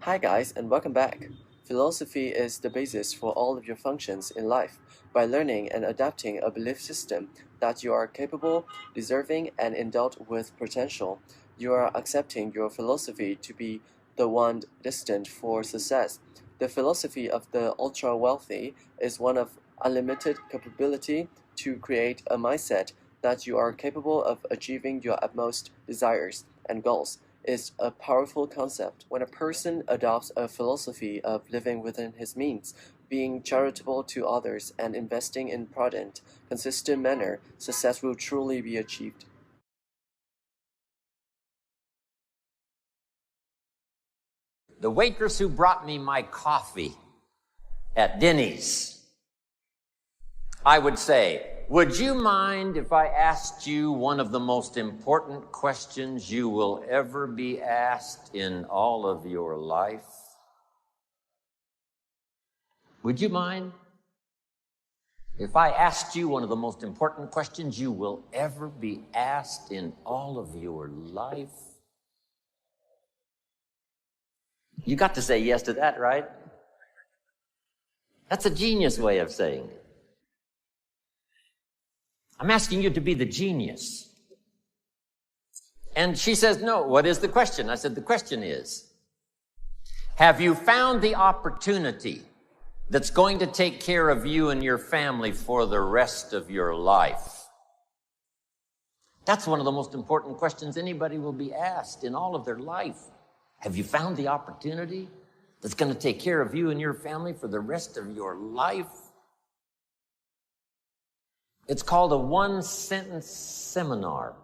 Hi guys and welcome back. Philosophy is the basis for all of your functions in life. By learning and adapting a belief system that you are capable, deserving, and endowed with potential, you are accepting your philosophy to be the one destined for success. The philosophy of the ultra wealthy is one of unlimited capability to create a mindset that you are capable of achieving your utmost desires and goals is a powerful concept. When a person adopts a philosophy of living within his means, being charitable to others, and investing in prudent, consistent manner, success will truly be achieved. The waitress who brought me my coffee at Denny's, I would say, would you mind if I asked you one of the most important questions you will ever be asked in all of your life? Would you mind if I asked you one of the most important questions you will ever be asked in all of your life? You got to say yes to that, right? That's a genius way of saying it. I'm asking you to be the genius. And she says, no, what is the question? I said, the question is, have you found the opportunity that's going to take care of you and your family for the rest of your life? That's one of the most important questions anybody will be asked in all of their life. Have you found the opportunity that's going to take care of you and your family for the rest of your life? It's called a one-sentence seminar.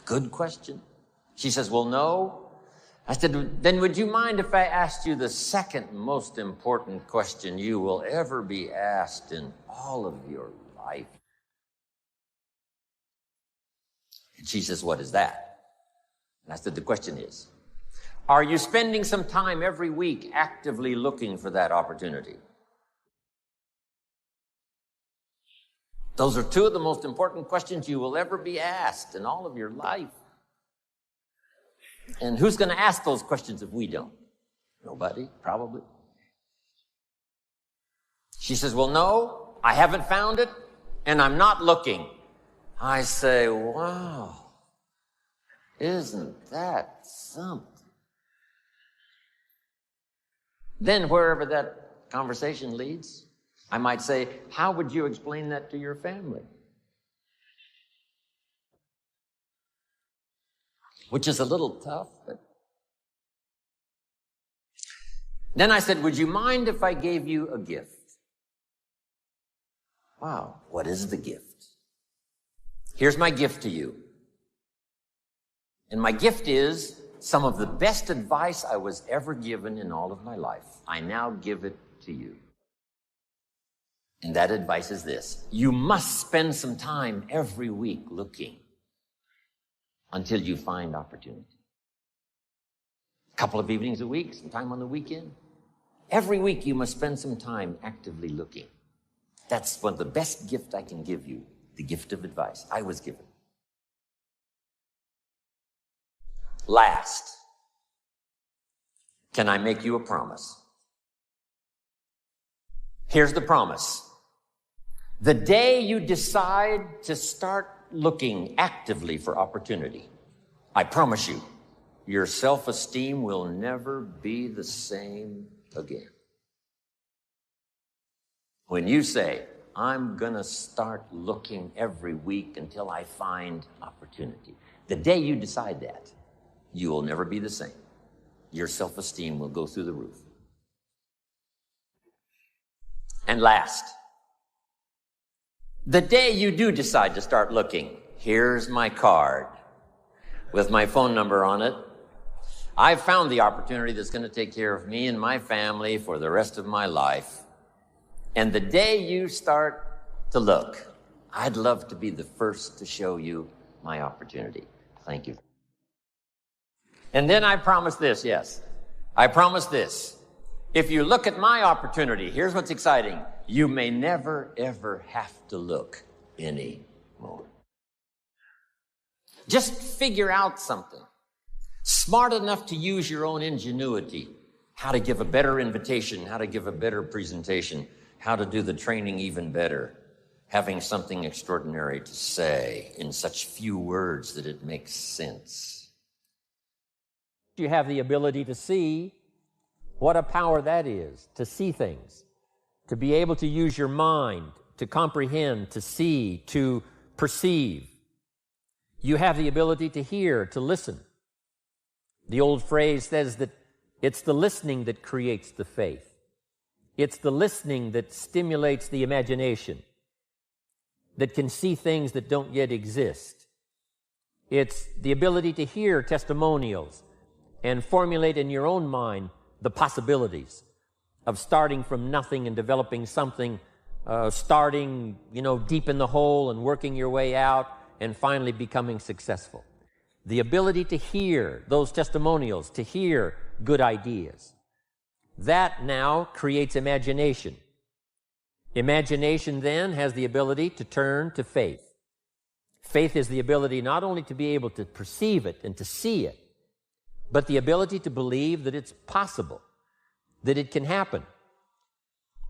Good question. She says, well, no. I said, then would you mind if I asked you the second most important question you will ever be asked in all of your life? And she says, what is that? And I said, the question is, are you spending some time every week actively looking for that opportunity? Those are two of the most important questions you will ever be asked in all of your life. And who's going to ask those questions if we don't? Nobody, probably. She says, well, no, I haven't found it, and I'm not looking. I say, wow, isn't that something? Then wherever that conversation leads, I might say, how would you explain that to your family? Which is a little tough, but... Then I said, would you mind if I gave you a gift? Wow, what is the gift? Here's my gift to you. And my gift is some of the best advice I was ever given in all of my life. I now give it to you. And that advice is this: you must spend some time every week looking until you find opportunity. A couple of evenings a week, some time on the weekend. Every week you must spend some time actively looking. That's one of the best gifts I can give you, the gift of advice I was given. Last, can I make you a promise? Here's the promise. The day you decide to start looking actively for opportunity, I promise you, your self-esteem will never be the same again. When you say, I'm going to start looking every week until I find opportunity, the day you decide that, you will never be the same. Your self-esteem will go through the roof. And last, the day you do decide to start looking, here's my card with my phone number on it. I've found the opportunity that's going to take care of me and my family for the rest of my life. And the day you start to look, I'd love to be the first to show you my opportunity. Thank you. And then I promise this, yes. I promise this. If you look at my opportunity, here's what's exciting. You may never, ever have to look anymore. Just figure out something. Smart enough to use your own ingenuity, how to give a better invitation, how to give a better presentation, how to do the training even better, having something extraordinary to say in such few words that it makes sense. You have the ability to see. What a power that is, to see things, to be able to use your mind, to comprehend, to see, to perceive. You have the ability to hear, to listen. The old phrase says that it's the listening that creates the faith. It's the listening that stimulates the imagination, that can see things that don't yet exist. It's the ability to hear testimonials and formulate in your own mind the possibilities of starting from nothing and developing something, starting, deep in the hole and working your way out and finally becoming successful. The ability to hear those testimonials, to hear good ideas. That now creates imagination. Imagination then has the ability to turn to faith. Faith is the ability not only to be able to perceive it and to see it, but the ability to believe that it's possible, that it can happen.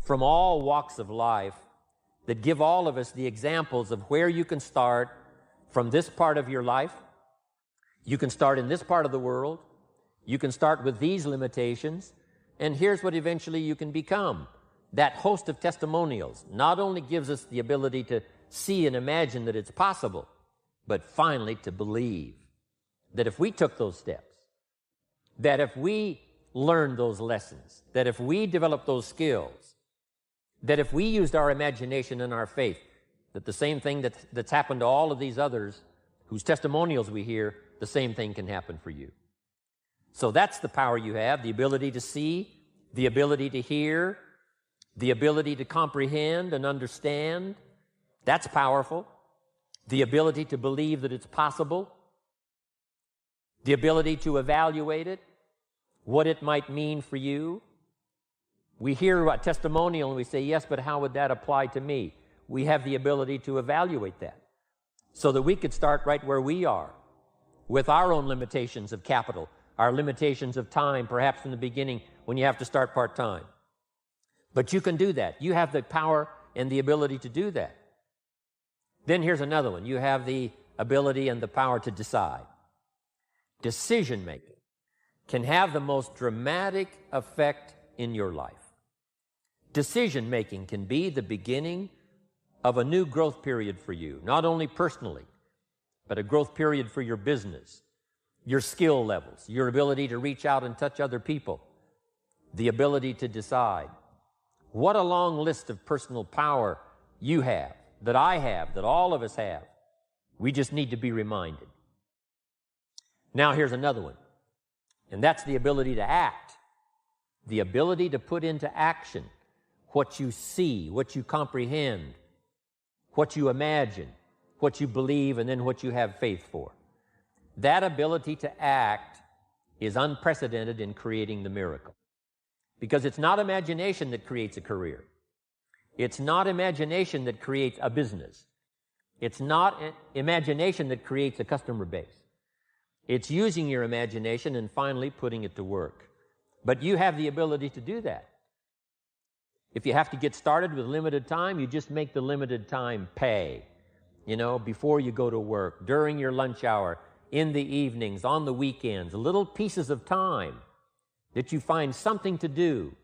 From all walks of life that give all of us the examples of where you can start from this part of your life. You can start in this part of the world. You can start with these limitations. And here's what eventually you can become. That host of testimonials not only gives us the ability to see and imagine that it's possible, but finally to believe that if we took those steps, that if we learned those lessons, that if we developed those skills, that if we used our imagination and our faith, that the same thing that's happened to all of these others whose testimonials we hear, the same thing can happen for you. So that's the power you have, the ability to see, the ability to hear, the ability to comprehend and understand. That's powerful. The ability to believe that it's possible. The ability to evaluate it, what it might mean for you. We hear a testimonial and we say, yes, but how would that apply to me? We have the ability to evaluate that so that we could start right where we are with our own limitations of capital, our limitations of time, perhaps from the beginning when you have to start part-time. But you can do that. You have the power and the ability to do that. Then here's another one. You have the ability and the power to decide. Decision-making can have the most dramatic effect in your life. Decision-making can be the beginning of a new growth period for you, not only personally, but a growth period for your business, your skill levels, your ability to reach out and touch other people, the ability to decide. What a long list of personal power you have, that I have, that all of us have. We just need to be reminded. Now here's another one, and that's the ability to act, the ability to put into action what you see, what you comprehend, what you imagine, what you believe, and then what you have faith for. That ability to act is unprecedented in creating the miracle. Because it's not imagination that creates a career. It's not imagination that creates a business. It's not imagination that creates a customer base. It's using your imagination and finally putting it to work. But you have the ability to do that. If you have to get started with limited time, you just make the limited time pay. Before you go to work, during your lunch hour, in the evenings, on the weekends, little pieces of time that you find something to do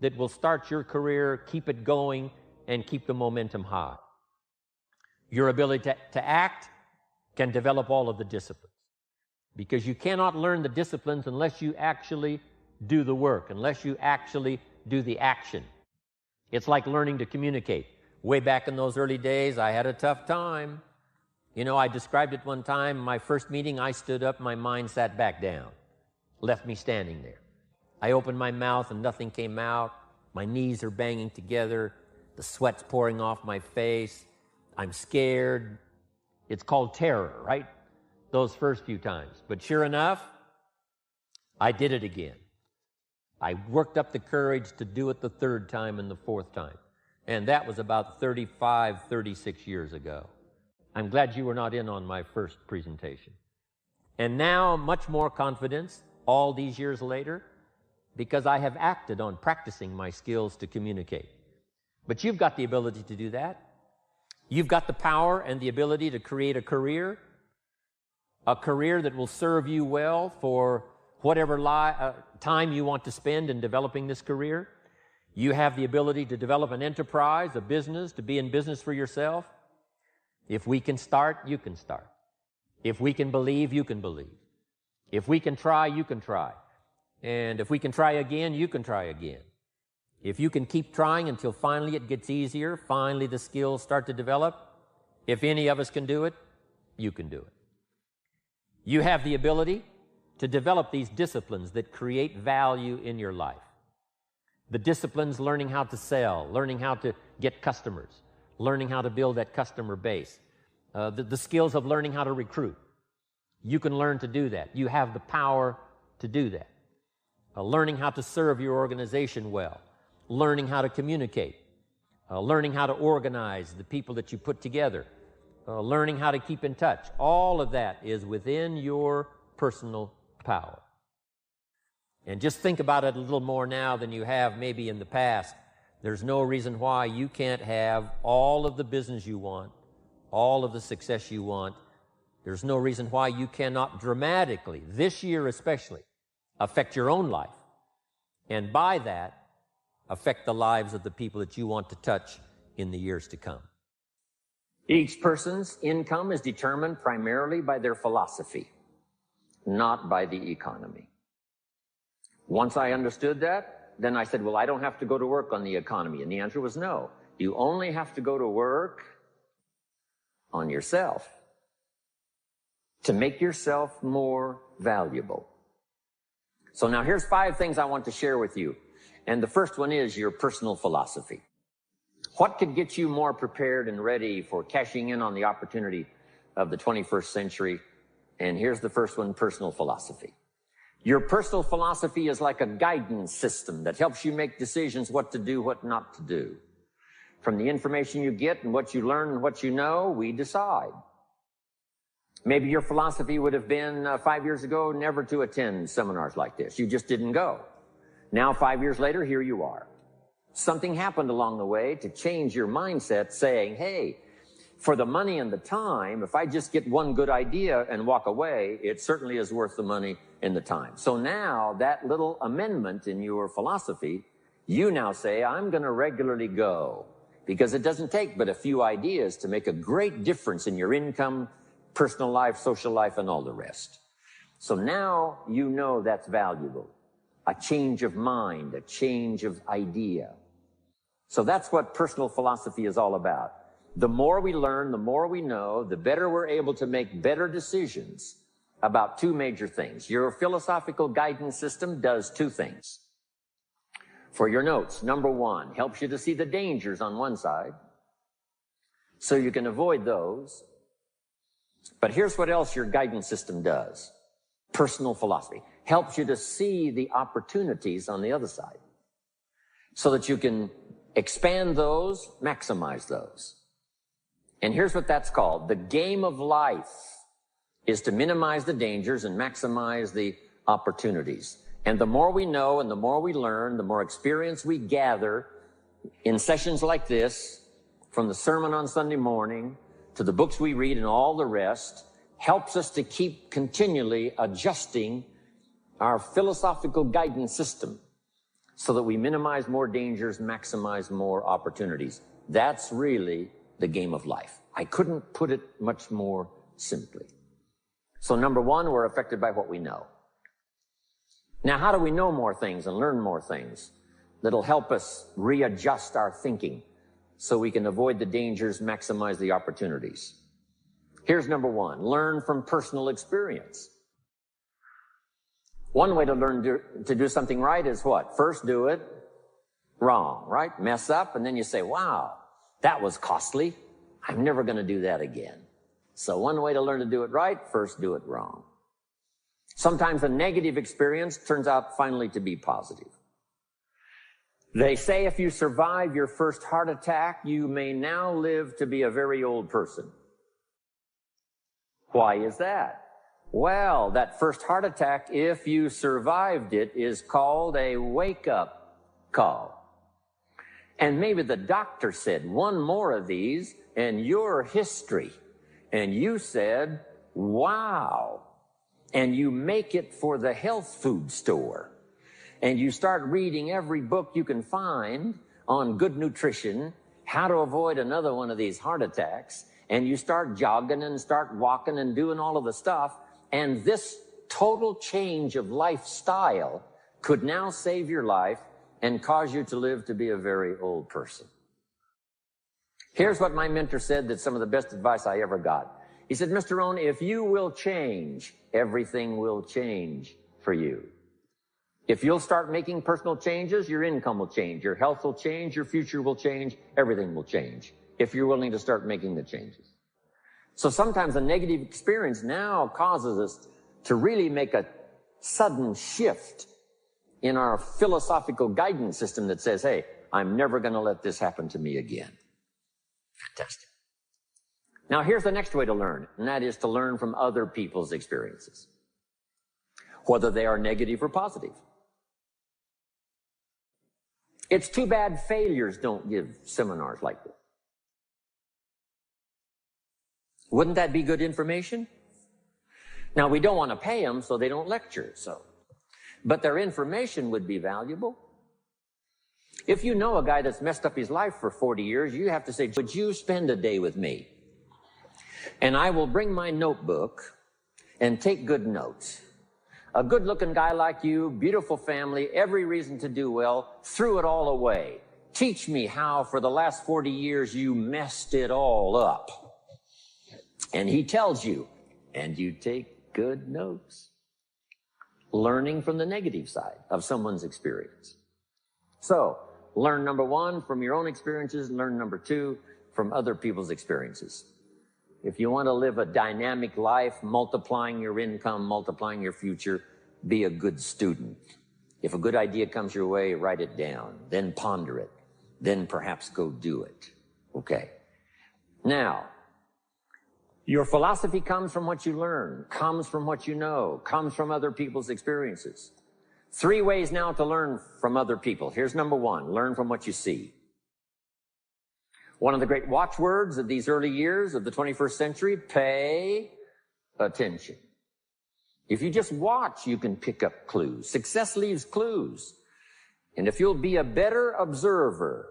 that will start your career, keep it going, and keep the momentum high. Your ability to act can develop all of the disciplines, because you cannot learn the disciplines unless you actually do the work, unless you actually do the action. It's like learning to communicate. Way back in those early days, I had a tough time. I described it one time, my first meeting, I stood up, my mind sat back down, left me standing there. I opened my mouth and nothing came out. My knees are banging together. The sweat's pouring off my face. I'm scared. It's called terror, right? Those first few times. But sure enough, I did it again. I worked up the courage to do it the third time and the fourth time. And that was about 36 years ago. I'm glad you were not in on my first presentation. And now much more confidence all these years later because I have acted on practicing my skills to communicate. But you've got the ability to do that. You've got the power and the ability to create a career that will serve you well for whatever time you want to spend in developing this career. You have the ability to develop an enterprise, a business, to be in business for yourself. If we can start, you can start. If we can believe, you can believe. If we can try, you can try. And if we can try again, you can try again. If you can keep trying until finally it gets easier, finally the skills start to develop, if any of us can do it, you can do it. You have the ability to develop these disciplines that create value in your life. The disciplines, learning how to sell, learning how to get customers, learning how to build that customer base, the skills of learning how to recruit. You can learn to do that. You have the power to do that. Learning how to serve your organization well, learning how to communicate, learning how to organize the people that you put together, learning how to keep in touch. All of that is within your personal power. And just think about it a little more now than you have maybe in the past. There's no reason why you can't have all of the business you want, all of the success you want. There's no reason why you cannot dramatically, this year especially, affect your own life. And by that, affect the lives of the people that you want to touch in the years to come. Each person's income is determined primarily by their philosophy, not by the economy. Once I understood that, then I said, well, I don't have to go to work on the economy. And the answer was no. You only have to go to work on yourself to make yourself more valuable. So now here's 5 things I want to share with you. And the first one is your personal philosophy. What could get you more prepared and ready for cashing in on the opportunity of the 21st century? And here's the first one, personal philosophy. Your personal philosophy is like a guidance system that helps you make decisions what to do, what not to do. From the information you get and what you learn and what you know, we decide. Maybe your philosophy would have been 5 years ago never to attend seminars like this. You just didn't go. Now 5 years later, here you are. Something happened along the way to change your mindset, saying, hey, for the money and the time, if I just get one good idea and walk away, it certainly is worth the money and the time. So now that little amendment in your philosophy, you now say, I'm going to regularly go, because it doesn't take but a few ideas to make a great difference in your income, personal life, social life, and all the rest. So now you know that's valuable. A change of mind, a change of idea. So that's what personal philosophy is all about. The more we learn, the more we know, the better we're able to make better decisions about 2 major things. Your philosophical guidance system does 2 things. For your notes, number 1, helps you to see the dangers on one side so you can avoid those. But here's what else your guidance system does. Personal philosophy helps you to see the opportunities on the other side so that you can expand those, maximize those. And here's what that's called. The game of life is to minimize the dangers and maximize the opportunities. And the more we know and the more we learn, the more experience we gather in sessions like this, from the sermon on Sunday morning to the books we read and all the rest, helps us to keep continually adjusting our philosophical guidance system so that we minimize more dangers, maximize more opportunities. That's really the game of life. I couldn't put it much more simply. So number 1, we're affected by what we know. Now, how do we know more things and learn more things that'll help us readjust our thinking so we can avoid the dangers, maximize the opportunities? Here's number 1, learn from personal experience. One way to learn to do something right is what? First do it wrong, right? Mess up, and then you say, wow, that was costly. I'm never going to do that again. So one way to learn to do it right, first do it wrong. Sometimes a negative experience turns out finally to be positive. They say if you survive your first heart attack, you may now live to be a very old person. Why is that? Well, that first heart attack, if you survived it, is called a wake-up call. And maybe the doctor said, one more of these and you're history. And you said, wow. And you make it for the health food store. And you start reading every book you can find on good nutrition, how to avoid another one of these heart attacks. And you start jogging and start walking and doing all of the stuff. And this total change of lifestyle could now save your life and cause you to live to be a very old person. Here's what my mentor said, that's some of the best advice I ever got. He said, Mr. Rohn, if you will change, everything will change for you. If you'll start making personal changes, your income will change, your health will change, your future will change, everything will change, if you're willing to start making the changes. So sometimes a negative experience now causes us to really make a sudden shift in our philosophical guidance system that says, hey, I'm never going to let this happen to me again. Fantastic. Now, here's the next way to learn, and that is to learn from other people's experiences, whether they are negative or positive. It's too bad failures don't give seminars like this. Wouldn't that be good information? Now, we don't want to pay them, so they don't lecture, but their information would be valuable. If you know a guy that's messed up his life for 40 years, you have to say, would you spend a day with me? And I will bring my notebook and take good notes. A good-looking guy like you, beautiful family, every reason to do well, threw it all away. Teach me how for the last 40 years you messed it all up. And he tells you, and you take good notes. Learning from the negative side of someone's experience. So, learn number one from your own experiences, learn number two from other people's experiences. If you want to live a dynamic life, multiplying your income, multiplying your future, be a good student. If a good idea comes your way, write it down, then ponder it, then perhaps go do it. Okay. Now, your philosophy comes from what you learn, comes from what you know, comes from other people's experiences. 3 ways now to learn from other people. Here's number 1, learn from what you see. One of the great watchwords of these early years of the 21st century, pay attention. If you just watch, you can pick up clues. Success leaves clues. And if you'll be a better observer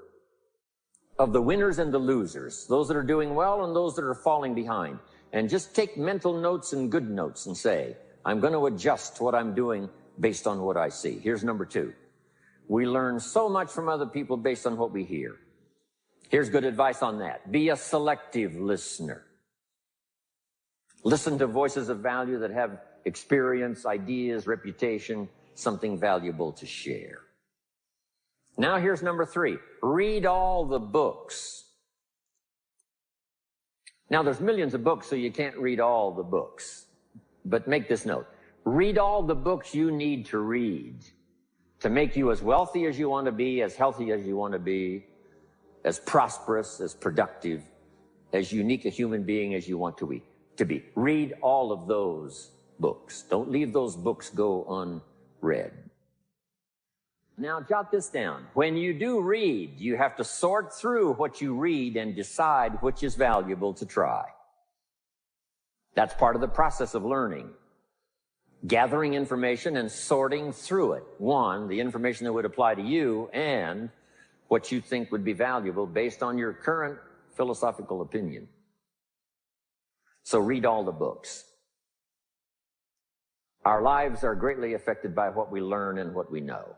of the winners and the losers, those that are doing well and those that are falling behind, and just take mental notes and good notes and say, I'm going to adjust what I'm doing based on what I see. Here's number 2. We learn so much from other people based on what we hear. Here's good advice on that. Be a selective listener. Listen to voices of value that have experience, ideas, reputation, something valuable to share. Now here's number 3. Read all the books. Now there's millions of books, so you can't read all the books. But make this note. Read all the books you need to read to make you as wealthy as you want to be, as healthy as you want to be, as prosperous, as productive, as unique a human being as you want to be. Read all of those books. Don't leave those books go unread. Now, jot this down. When you do read, you have to sort through what you read and decide which is valuable to try. That's part of the process of learning. Gathering information and sorting through it. 1, the information that would apply to you, and what you think would be valuable based on your current philosophical opinion. So read all the books. Our lives are greatly affected by what we learn and what we know.